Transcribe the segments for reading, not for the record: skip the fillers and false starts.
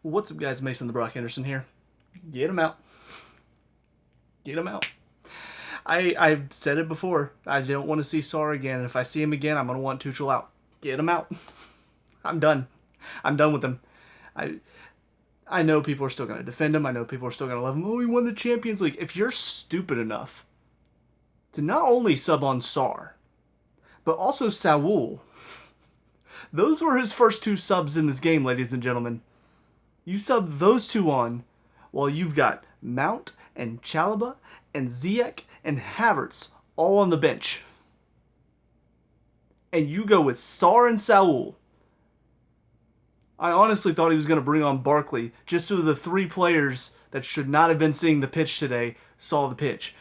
What's up, guys? Mason the Brock Henderson here. Get him out. Get him out. I've said it before. I don't want to see Sarr again. And if I see him again, I'm gonna want Tuchel out. Get him out. I'm done. I'm done with him. I I know people are still gonna defend him. I know people are still gonna love him. Oh, he won the Champions League. If you're stupid enough to not only sub on Sarr, but also Saul, those were his first two subs in this game, ladies and gentlemen. You sub those two on while you've got Mount and Chalaba and Ziyech and Havertz all on the bench. And you go with Sarr and Saul. I honestly thought he was going to bring on Barkley just so the three players that should not have been seeing the pitch today saw the pitch.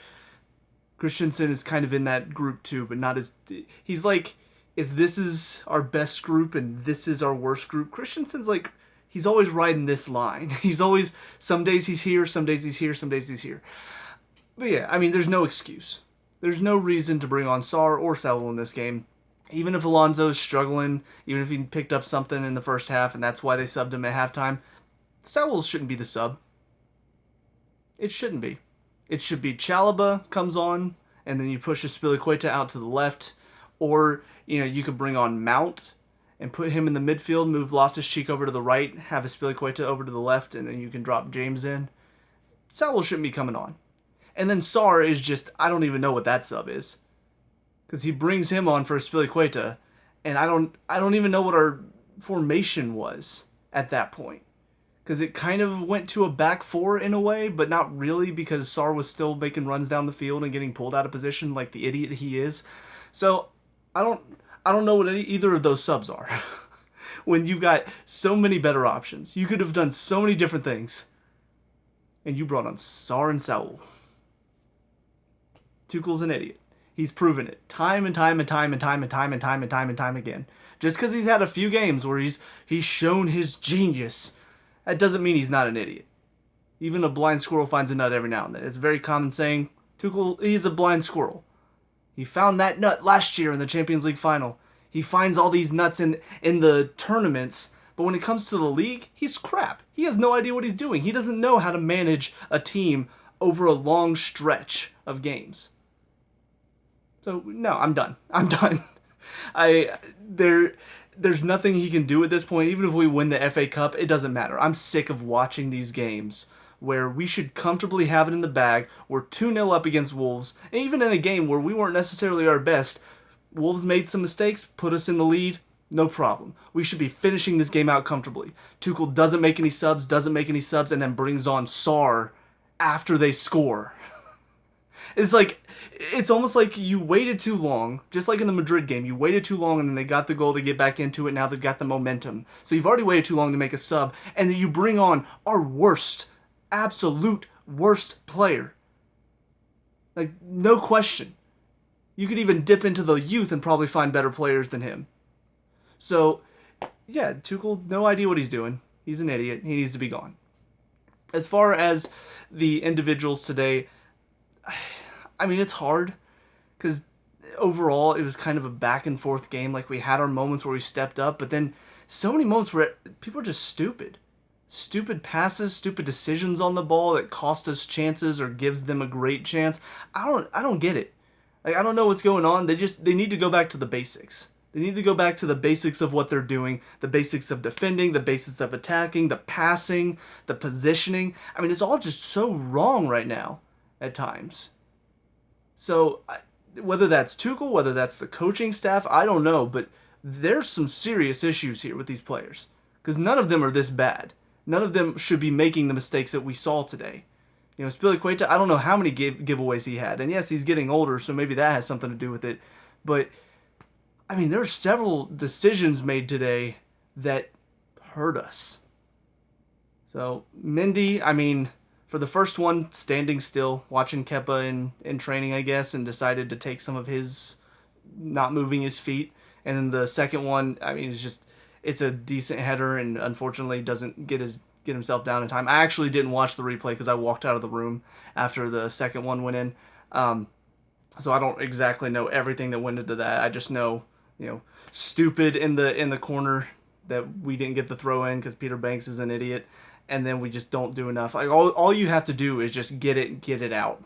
Christensen is kind of in that group too, but not as... He's like, if this is our best group and this is our worst group, Christensen's like... He's always riding this line. He's always... Some days he's here, some days he's here, some days he's here. But yeah, I mean, there's no excuse. There's no reason to bring on Sarr or Saul in this game. Even if Alonso's struggling, even if he picked up something in the first half and that's why they subbed him at halftime, Saul shouldn't be the sub. It shouldn't be. It should be Chalaba comes on, and then you push Aspilicueta out to the left, or you could bring on Mount and put him in the midfield, move Loftus-Cheek over to the right, have Aspilicueta over to the left, and then you can drop James in. Saul shouldn't be coming on. And then Sarr is just, I don't even know what that sub is. Because he brings him on for Aspilicueta, and I don't even know what our formation was at that point. Because it kind of went to a back four in a way, but not really, because Sarr was still making runs down the field and getting pulled out of position like the idiot he is. So I don't know what either of those subs are. When you've got so many better options, you could have done so many different things, and you brought on Sarr and Saul. Tuchel's an idiot. He's proven it time and time and time and time and time and time and time and time again. Just because he's had a few games where he's shown his genius, that doesn't mean he's not an idiot. Even a blind squirrel finds a nut every now and then. It's a very common saying. Tuchel, he's a blind squirrel. He found that nut last year in the Champions League final. He finds all these nuts in the tournaments, but when it comes to the league, he's crap. He has no idea what he's doing. He doesn't know how to manage a team over a long stretch of games. So no, I'm done. I'm done. There's nothing he can do at this point. Even if we win the FA Cup, it doesn't matter. I'm sick of watching these games where we should comfortably have it in the bag. We're 2-0 up against Wolves, and even in a game where we weren't necessarily our best, Wolves made some mistakes, put us in the lead. No problem. We should be finishing this game out comfortably. Tuchel doesn't make any subs, and then brings on Sarr after they score. It's almost like you waited too long, just like in the Madrid game. You waited too long and then they got the goal to get back into it. Now they've got the momentum. So you've already waited too long to make a sub, and then you bring on our worst, absolute worst player. Like, no question. You could even dip into the youth and probably find better players than him. So, yeah, Tuchel, no idea what he's doing. He's an idiot. He needs to be gone. As far as the individuals today, I mean, it's hard because overall it was kind of a back and forth game. Like, we had our moments where we stepped up, but then so many moments where people are just stupid. Stupid passes, stupid decisions on the ball that cost us chances or gives them a great chance. I don't get it. Like, I don't know what's going on. They need to go back to the basics. They need to go back to the basics of what they're doing, the basics of defending, the basics of attacking, the passing, the positioning. I mean, it's all just so wrong right now at times. So, whether that's Tuchel, whether that's the coaching staff, I don't know, but there's some serious issues here with these players. Because none of them are this bad. None of them should be making the mistakes that we saw today. Spilicueta, I don't know how many giveaways he had. And yes, he's getting older, so maybe that has something to do with it. But, I mean, there are several decisions made today that hurt us. So, Mendy, I mean, for the first one, standing still, watching Kepa in training, I guess, and decided to take some of his not moving his feet. And then the second one, I mean, it's a decent header, and unfortunately doesn't get himself down in time. I actually didn't watch the replay because I walked out of the room after the second one went in. So I don't exactly know everything that went into that. I just know, stupid in the corner, that we didn't get the throw in because Peter Banks is an idiot, and then we just don't do enough. Like all you have to do is just get it out,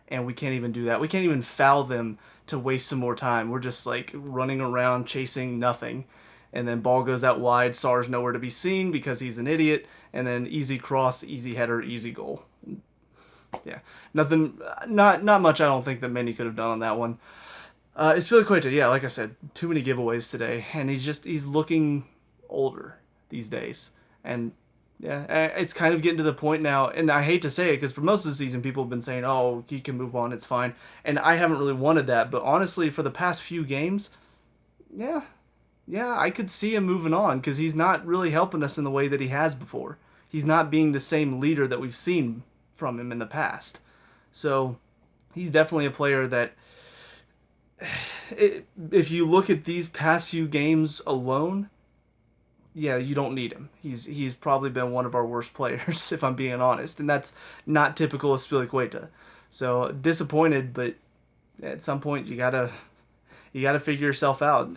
and we can't even do that. We can't even foul them to waste some more time. We're just like running around chasing nothing, and then ball goes out wide. Sarr's nowhere to be seen because he's an idiot, and then easy cross, easy header, easy goal. Yeah, nothing, not much. I don't think that many could have done on that one. Ispilicueta, yeah, like I said, too many giveaways today, and he's looking older these days, and yeah, it's kind of getting to the point now, and I hate to say it because for most of the season people have been saying, "Oh, he can move on, it's fine," and I haven't really wanted that, but honestly, for the past few games, yeah, I could see him moving on because he's not really helping us in the way that he has before. He's not being the same leader that we've seen from him in the past, so he's definitely a player that if you look at these past few games alone, yeah, you don't need him. He's probably been one of our worst players, if I'm being honest, and that's not typical of Spilicueta. So disappointed, but at some point you gotta figure yourself out.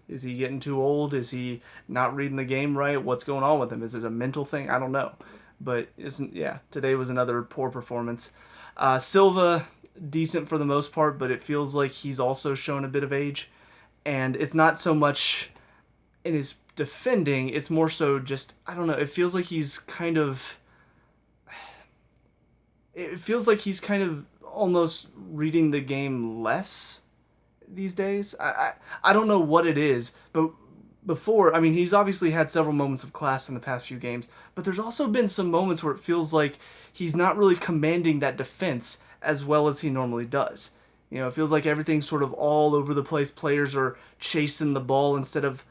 Is he getting too old? Is he not reading the game right? What's going on with him? Is it a mental thing? I don't know, but isn't yeah. Today was another poor performance. Silva, decent for the most part, but it feels like he's also shown a bit of age, and it's not so much in his defending, it's more so just, I don't know, it feels like he's kind of almost reading the game less these days. I don't know what it is, but before, I mean, he's obviously had several moments of class in the past few games, but there's also been some moments where it feels like he's not really commanding that defense as well as he normally does. You know, it feels like everything's sort of all over the place. Players are chasing the ball instead of,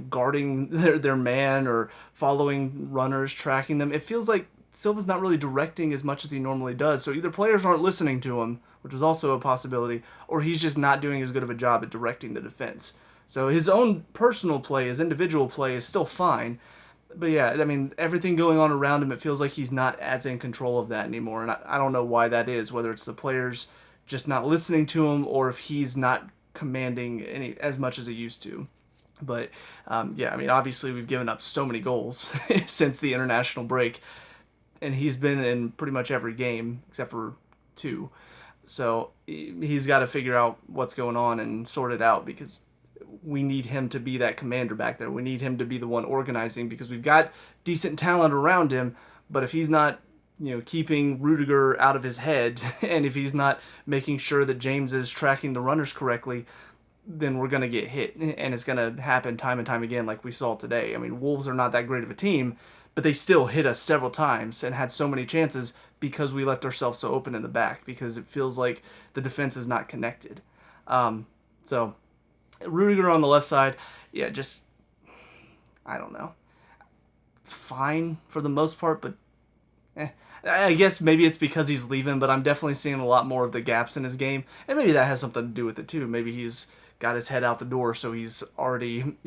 guarding their man or following runners, tracking them. It feels like Silva's not really directing as much as he normally does. So either players aren't listening to him, which is also a possibility, or he's just not doing as good of a job at directing the defense. So his own personal play, his individual play is still fine. But yeah, I mean, everything going on around him, it feels like he's not as in control of that anymore. And I don't know why that is, whether it's the players just not listening to him or if he's not commanding any as much as he used to. But yeah, I mean, obviously we've given up so many goals since the international break, and he's been in pretty much every game except for 2. So he's got to figure out what's going on and sort it out because we need him to be that commander back there. We need him to be the one organizing because we've got decent talent around him, but if he's not, keeping Rudiger out of his head and if he's not making sure that James is tracking the runners correctly, then we're going to get hit, and it's going to happen time and time again like we saw today. I mean, Wolves are not that great of a team, but they still hit us several times and had so many chances because we left ourselves so open in the back because it feels like the defense is not connected. So Rudiger on the left side, yeah, just, I don't know. Fine for the most part, but I guess maybe it's because he's leaving, but I'm definitely seeing a lot more of the gaps in his game, and maybe that has something to do with it too. Maybe he's got his head out the door, so he's already,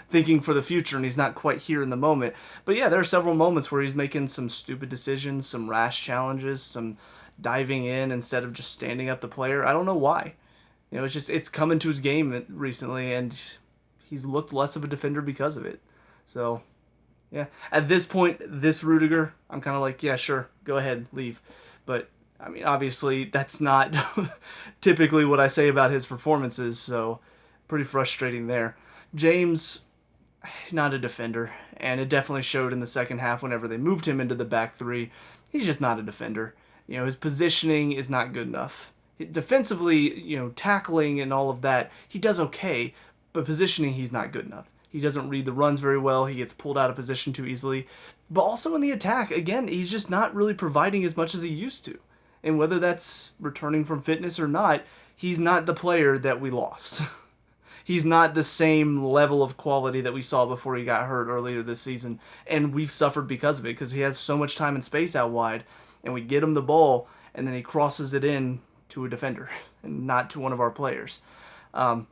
thinking for the future, and he's not quite here in the moment. But yeah, there are several moments where he's making some stupid decisions, some rash challenges, some diving in instead of just standing up the player. I don't know why. It's come into his game recently, and he's looked less of a defender because of it. So, yeah. At this point, this Rudiger, I'm kind of like, yeah, sure, go ahead, leave. But I mean, obviously, that's not typically what I say about his performances, so pretty frustrating there. James, not a defender, and it definitely showed in the second half whenever they moved him into the back 3. He's just not a defender. His positioning is not good enough. Defensively, tackling and all of that, he does okay, but positioning, he's not good enough. He doesn't read the runs very well. He gets pulled out of position too easily. But also in the attack, again, he's just not really providing as much as he used to. And whether that's returning from fitness or not, he's not the player that we lost. He's not the same level of quality that we saw before he got hurt earlier this season. And we've suffered because of it, because he has so much time and space out wide. And we get him the ball, and then he crosses it in to a defender and not to one of our players. So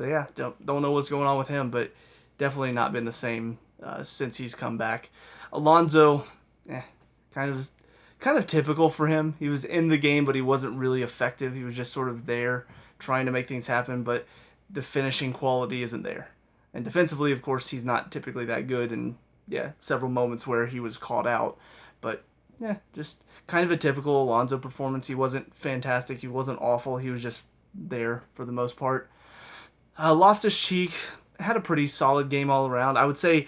yeah, don't know what's going on with him, but definitely not been the same since he's come back. Alonso, kind of typical for him. He was in the game, but he wasn't really effective. He was just sort of there trying to make things happen, but the finishing quality isn't there. And defensively, of course, he's not typically that good. And yeah, several moments where he was caught out. But yeah, just kind of a typical Alonso performance. He wasn't fantastic. He wasn't awful. He was just there for the most part. Loftus-Cheek had a pretty solid game all around. I would say,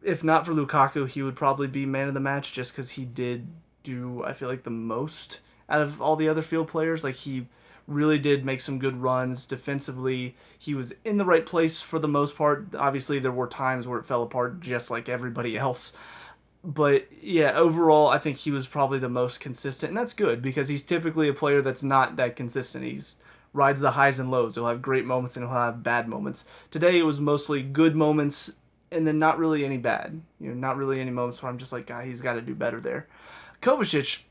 if not for Lukaku, he would probably be man of the match just because he did do, I feel like, the most out of all the other field players. Like, he really did make some good runs defensively. He was in the right place for the most part. Obviously, there were times where it fell apart just like everybody else. But yeah, overall, I think he was probably the most consistent, and that's good because he's typically a player that's not that consistent. He's rides the highs and lows. He'll have great moments and he'll have bad moments. Today, it was mostly good moments and then not really any bad. Not really any moments where I'm just like, God, he's got to do better there. Kovacic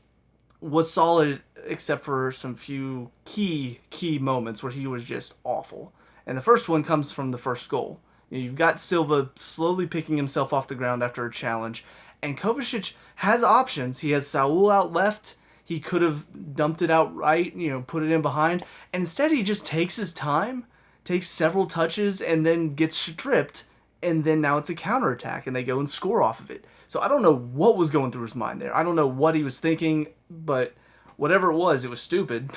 was solid except for some few key moments where he was just awful. And the first one comes from the first goal. You've got Silva slowly picking himself off the ground after a challenge, and Kovacic has options. He has Saul out left. He could have dumped it out right, put it in behind. And instead, he just takes his time, takes several touches, and then gets stripped. And then now it's a counterattack, and they go and score off of it. So I don't know what was going through his mind there. I don't know what he was thinking, but whatever it was stupid.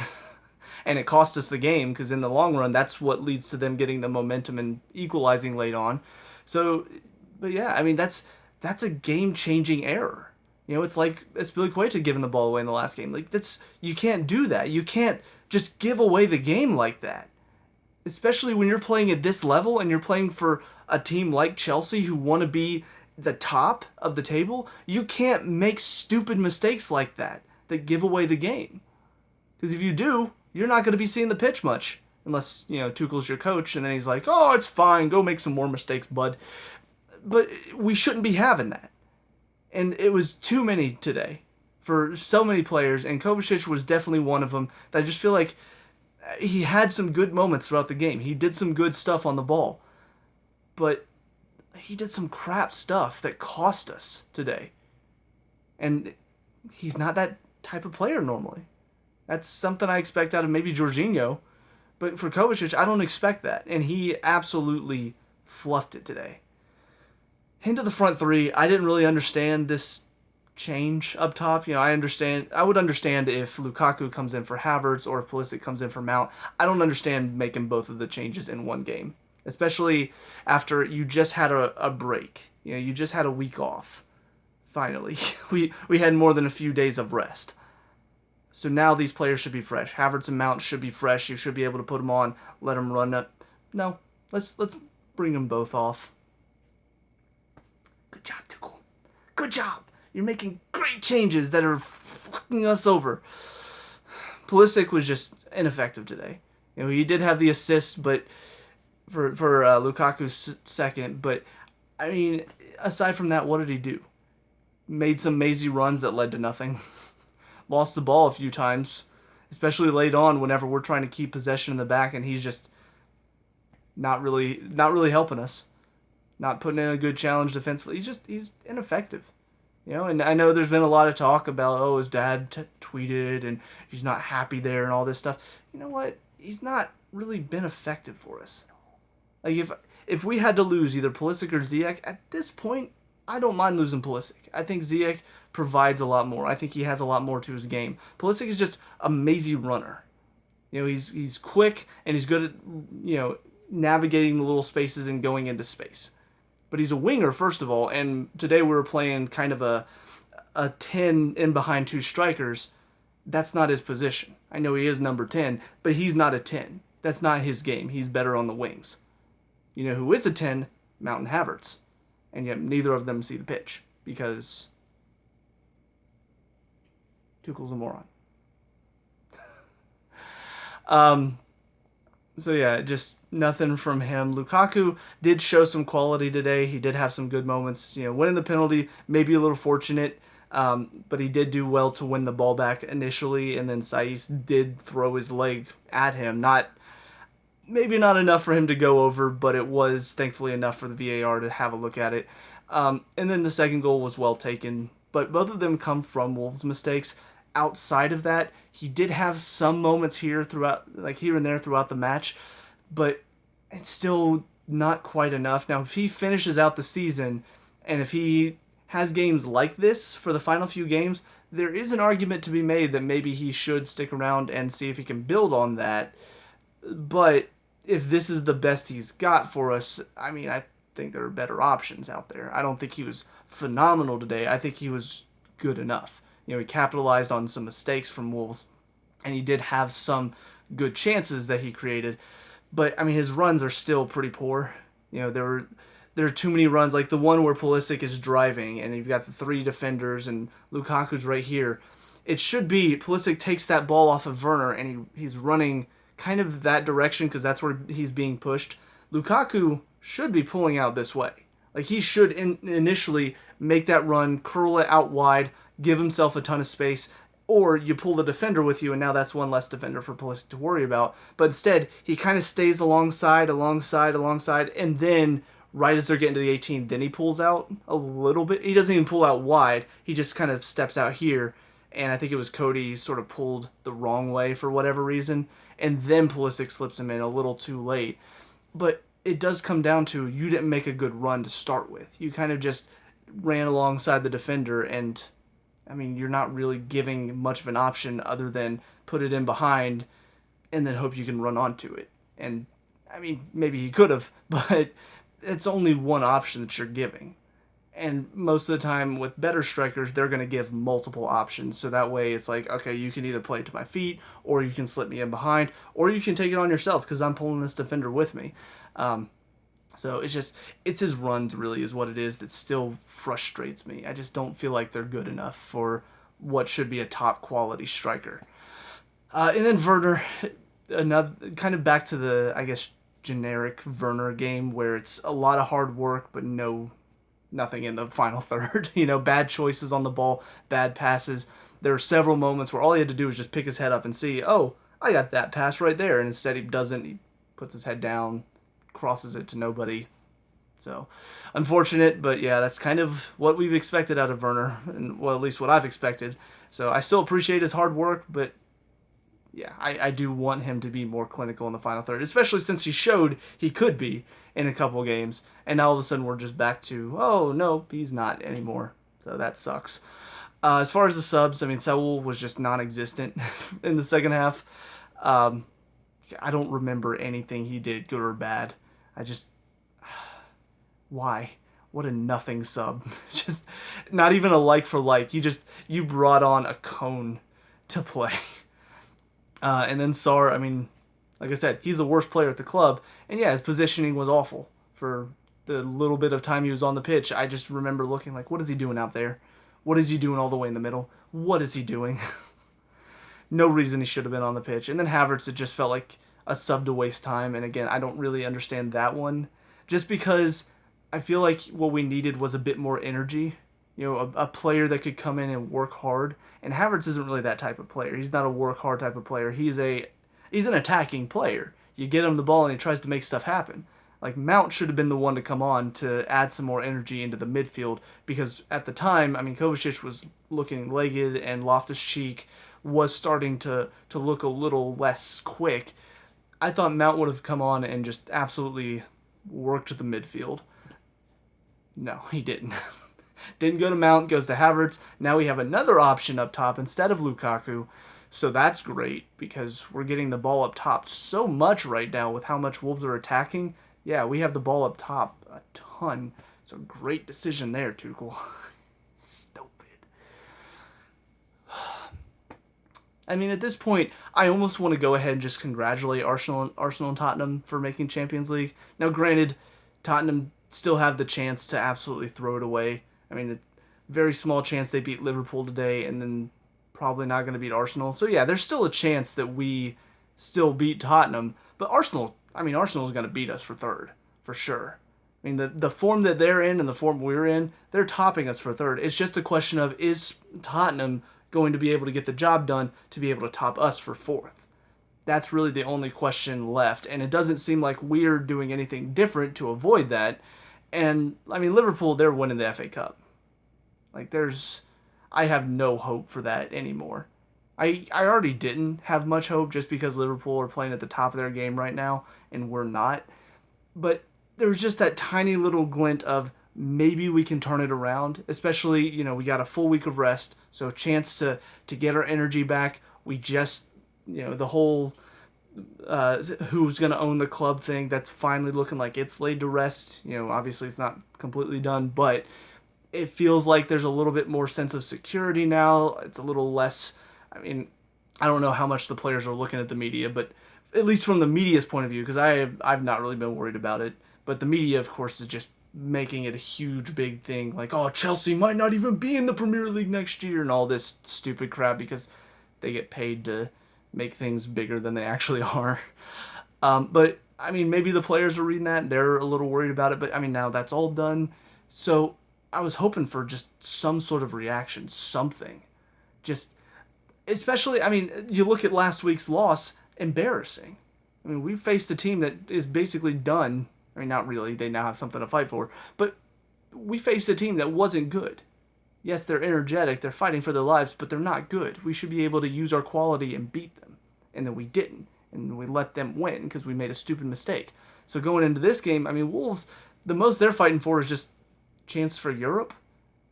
And it cost us the game, because in the long run, that's what leads to them getting the momentum and equalizing late on. So, but yeah, I mean, that's a game-changing error. It's like Azpilicueta giving the ball away in the last game. Like, you can't do that. You can't just give away the game like that. Especially when you're playing at this level and you're playing for a team like Chelsea who want to be the top of the table. You can't make stupid mistakes like that give away the game. Because if you do, you're not going to be seeing the pitch much. Unless, Tuchel's your coach and then he's like, oh, it's fine. Go make some more mistakes, bud. But we shouldn't be having that. And it was too many today for so many players, and Kovacic was definitely one of them. That I just feel like he had some good moments throughout the game. He did some good stuff on the ball. But he did some crap stuff that cost us today. And he's not that type of player normally. That's something I expect out of maybe Jorginho. But for Kovacic, I don't expect that. And he absolutely fluffed it today. Into the front three, I didn't really understand this change up top. I would understand if Lukaku comes in for Havertz or if Pulisic comes in for Mount. I don't understand making both of the changes in one game, especially after you just had a break. You just had a week off. Finally, we had more than a few days of rest. So now these players should be fresh. Havertz and Mount should be fresh. You should be able to put them on, let them run up. No, let's bring them both off. Good job, Tuchel. Good job. You're making great changes that are fucking us over. Pulisic was just ineffective today. He did have the assist, but for Lukaku's second. But I mean, aside from that, what did he do? Made some mazy runs that led to nothing. Lost the ball a few times, especially late on whenever we're trying to keep possession in the back, and he's just not really helping us. Not putting in a good challenge defensively. He's ineffective. And I know there's been a lot of talk about, his dad tweeted and he's not happy there and all this stuff. You know what? He's not really been effective for us. Like, if we had to lose either Pulisic or Ziyech, at this point, I don't mind losing Pulisic. I think Ziyech provides a lot more. I think he has a lot more to his game. Pulisic is just a mazy runner. He's quick and he's good at, navigating the little spaces and going into space. But he's a winger, first of all, and today we were playing kind of a 10 in behind two strikers. That's not his position. I know he is number 10, but he's not a 10. That's not his game. He's better on the wings. You know who is a 10? Mount and Havertz. And yet neither of them see the pitch because Tuchel's a moron. So yeah, just nothing from him. Lukaku did show some quality today. He did have some good moments. Winning the penalty, maybe a little fortunate, but he did do well to win the ball back initially, and then Saiss did throw his leg at him. Maybe not enough for him to go over, but it was thankfully enough for the VAR to have a look at it. And then the second goal was well taken, but both of them come from Wolves' mistakes. Outside of that, he did have some moments here and there throughout the match, but it still not quite enough. Now, if he finishes out the season and if he has games like this for the final few games, there is an argument to be made that maybe he should stick around and see if he can build on that. But if this is the best he's got for us, I mean, I think there are better options out there. I don't think he was phenomenal today. I think he was good enough. He capitalized on some mistakes from Wolves, and he did have some good chances that he created. But I mean, his runs are still pretty poor. There are too many runs, like the one where Pulisic is driving, and you've got the three defenders, and Lukaku's right here. It should be Pulisic takes that ball off of Werner, and he's running kind of that direction because that's where he's being pushed. Lukaku should be pulling out this way. Like he should initially make that run, curl it out wide, give himself a ton of space, or you pull the defender with you, and now that's one less defender for Pulisic to worry about. But instead, he kind of stays alongside, and then right as they're getting to the 18, then he pulls out a little bit. He doesn't even pull out wide. He just kind of steps out here, and I think it was Cody sort of pulled the wrong way for whatever reason, and then Pulisic slips him in a little too late. But it does come down to you didn't make a good run to start with. You kind of just ran alongside the defender, and I mean, you're not really giving much of an option other than put it in behind and then hope you can run onto it. And I mean, maybe he could have, but it's only one option that you're giving. And most of the time with better strikers, they're going to give multiple options. So that way it's like, okay, you can either play it to my feet, or you can slip me in behind, or you can take it on yourself because I'm pulling this defender with me. So it's his runs really is what it is that still frustrates me. I just don't feel like they're good enough for what should be a top quality striker. And then Werner, another kind of back to the, I guess, generic Werner game where it's a lot of hard work but nothing in the final third. Bad choices on the ball, bad passes. There are several moments where all he had to do was just pick his head up and see, oh, I got that pass right there. And instead he doesn't. He puts his head down, crosses it to nobody. So, unfortunate, but yeah, that's kind of what we've expected out of Werner, and well, at least what I've expected. So I still appreciate his hard work, but yeah, I do want him to be more clinical in the final third, especially since he showed he could be in a couple games, and now all of a sudden we're just back to, oh, no, he's not anymore. So that sucks. As far as the subs, I mean, Saul was just non-existent in the second half. I don't remember anything he did, good or bad. Why? What a nothing sub. Just not even a like for like. You brought on a cone to play. And then Sarr, I mean, like I said, he's the worst player at the club. And yeah, his positioning was awful for the little bit of time he was on the pitch. I just remember looking like, what is he doing out there? What is he doing all the way in the middle? What is he doing? No reason he should have been on the pitch. And then Havertz, it just felt like a sub to waste time. And again, I don't really understand that one. Just because I feel like what we needed was a bit more energy. A player that could come in and work hard. And Havertz isn't really that type of player. He's not a work hard type of player. He's an attacking player. You get him the ball and he tries to make stuff happen. Like Mount should have been the one to come on to add some more energy into the midfield, because at the time, I mean, Kovacic was looking legged and Loftus-Cheek was starting to look a little less quick. I thought Mount would have come on and just absolutely worked the midfield. No, he didn't. Didn't go to Mount, goes to Havertz. Now we have another option up top instead of Lukaku. So that's great because we're getting the ball up top so much right now with how much Wolves are attacking. Yeah, we have the ball up top a ton. So great decision there, Tuchel. Stupid. I mean, at this point, I almost want to go ahead and just congratulate Arsenal and Tottenham for making Champions League. Now, granted, Tottenham still have the chance to absolutely throw it away. I mean, a very small chance they beat Liverpool today and then probably not going to beat Arsenal. So, yeah, there's still a chance that we still beat Tottenham. But Arsenal's going to beat us for third, for sure. I mean, the form that they're in and the form we're in, they're topping us for third. It's just a question of, is Tottenham going to be able to get the job done to be able to top us for fourth? That's really the only question left. And it doesn't seem like we're doing anything different to avoid that. And, I mean, Liverpool, they're winning the FA Cup. Like, I have no hope for that anymore. I already didn't have much hope just because Liverpool are playing at the top of their game right now, and we're not. But there was just that tiny little glint of maybe we can turn it around, especially, we got a full week of rest, so a chance to get our energy back. We just, the whole who's going to own the club thing, that's finally looking like it's laid to rest. Obviously it's not completely done, but it feels like there's a little bit more sense of security now. It's a little less, I don't know how much the players are looking at the media, but at least from the media's point of view, because I've not really been worried about it, but the media, of course, is just making it a huge big thing, like, oh, Chelsea might not even be in the Premier League next year and all this stupid crap because they get paid to make things bigger than they actually are. But maybe the players are reading that, they're a little worried about it, but now that's all done. So I was hoping for just some sort of reaction, something. Just, especially, you look at last week's loss, embarrassing. We faced a team that is basically done. Not really, they now have something to fight for, but we faced a team that wasn't good. Yes, they're energetic, they're fighting for their lives, but they're not good. We should be able to use our quality and beat them. And then we didn't. And we let them win because we made a stupid mistake. So going into this game, Wolves, the most they're fighting for is just chance for Europe.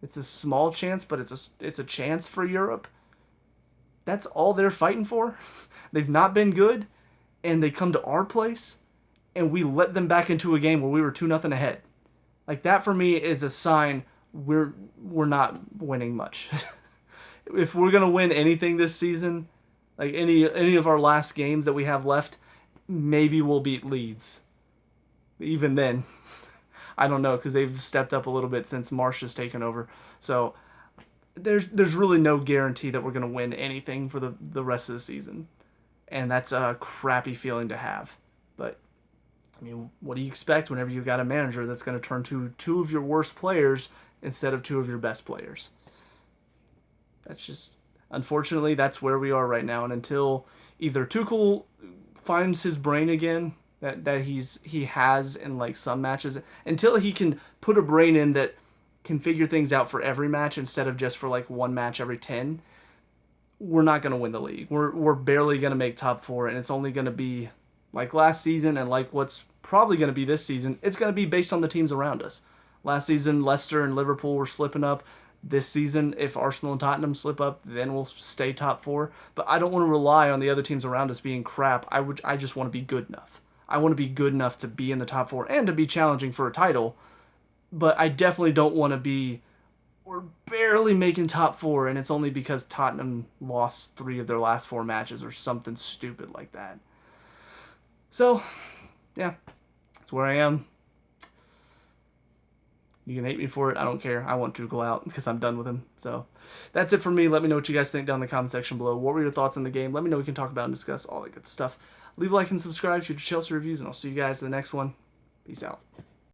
It's a small chance, but it's a chance for Europe. That's all they're fighting for. They've not been good, and they come to our place, and we let them back into a game where we were 2-0 ahead. Like, that for me is a sign we're not winning much. If we're gonna win anything this season, like any of our last games that we have left, maybe we'll beat Leeds. Even then, I don't know, because they've stepped up a little bit since Marsh has taken over. So there's really no guarantee that we're gonna win anything for the rest of the season, and that's a crappy feeling to have. But what do you expect whenever you got a manager that's going to turn to two of your worst players instead of two of your best players? That's just, unfortunately, that's where we are right now. And until either Tuchel finds his brain again that he has in like some matches, until he can put a brain in that can figure things out for every match instead of just for like one match every 10, we're not going to win the league. We're barely going to make top 4, and it's only going to be like last season, and like what's probably going to be this season. It's going to be based on the teams around us. Last season, Leicester and Liverpool were slipping up. This season, if Arsenal and Tottenham slip up, then we'll stay top 4. But I don't want to rely on the other teams around us being crap. I just want to be good enough. I want to be good enough to be in the top 4 and to be challenging for a title. But I definitely don't want to be, we're barely making top 4, and it's only because Tottenham lost 3 of their last 4 matches or something stupid like that. So, yeah, that's where I am. You can hate me for it. I don't care. I want Tuchel out because I'm done with him. So, that's it for me. Let me know what you guys think down in the comment section below. What were your thoughts on the game? Let me know. We can talk about and discuss all that good stuff. Leave a like and subscribe to Chelsea Reviews, and I'll see you guys in the next one. Peace out.